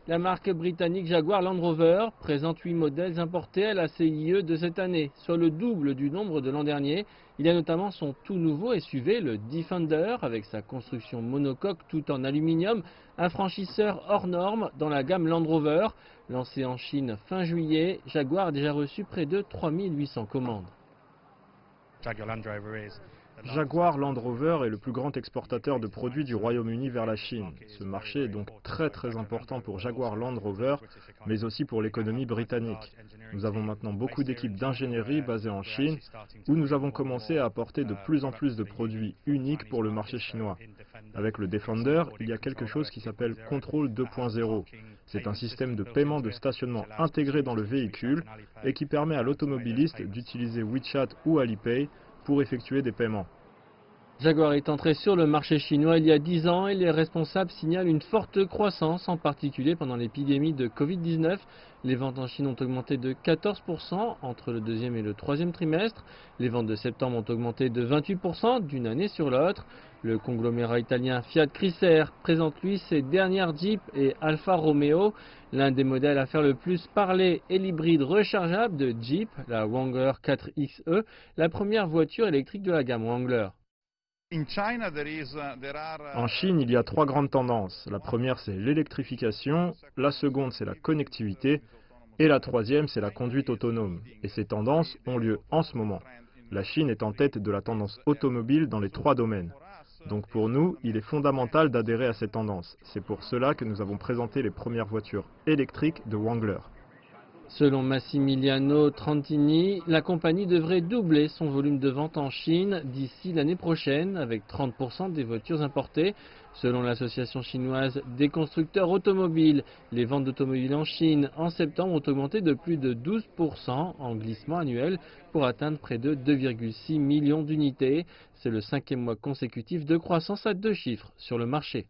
La marque britannique Jaguar Land Rover présente 8 modèles importés à la CIE de cette année, soit le double du nombre de l'an dernier. Il y a notamment son tout nouveau SUV, le Defender, avec sa construction monocoque tout en aluminium, un franchisseur hors norme dans la gamme Land Rover. Lancé en Chine fin juillet, Jaguar a déjà reçu près de 3800 commandes. Jaguar Land Rover est le plus grand exportateur de produits du Royaume-Uni vers la Chine. Ce marché est donc très important pour Jaguar Land Rover, mais aussi pour l'économie britannique. Nous avons maintenant beaucoup d'équipes d'ingénierie basées en Chine, où nous avons commencé à apporter de plus en plus de produits uniques pour le marché chinois. Avec le Defender, il y a quelque chose qui s'appelle Control 2.0. C'est un système de paiement de stationnement intégré dans le véhicule et qui permet à l'automobiliste d'utiliser WeChat ou Alipay pour effectuer des paiements. Jaguar est entré sur le marché chinois il y a 10 ans et les responsables signalent une forte croissance, en particulier pendant l'épidémie de Covid-19. Les ventes en Chine ont augmenté de 14% entre le deuxième et le troisième trimestre. Les ventes de septembre ont augmenté de 28% d'une année sur l'autre. Le conglomérat italien Fiat Chrysler présente lui ses dernières Jeep et Alfa Romeo. L'un des modèles à faire le plus parler est l'hybride rechargeable de Jeep, la Wrangler 4xe, la première voiture électrique de la gamme Wrangler. En Chine, il y a trois grandes tendances. La première, c'est l'électrification, la seconde, c'est la connectivité, et la troisième, c'est la conduite autonome. Et ces tendances ont lieu en ce moment. La Chine est en tête de la tendance automobile dans les trois domaines. Donc pour nous, il est fondamental d'adhérer à ces tendances. C'est pour cela que nous avons présenté les premières voitures électriques de Wrangler. Selon Massimiliano Trantini, la compagnie devrait doubler son volume de vente en Chine d'ici l'année prochaine, avec 30% des voitures importées. Selon l'association chinoise des constructeurs automobiles, les ventes d'automobiles en Chine en septembre ont augmenté de plus de 12% en glissement annuel pour atteindre près de 2,6 millions d'unités. C'est le cinquième mois consécutif de croissance à deux chiffres sur le marché.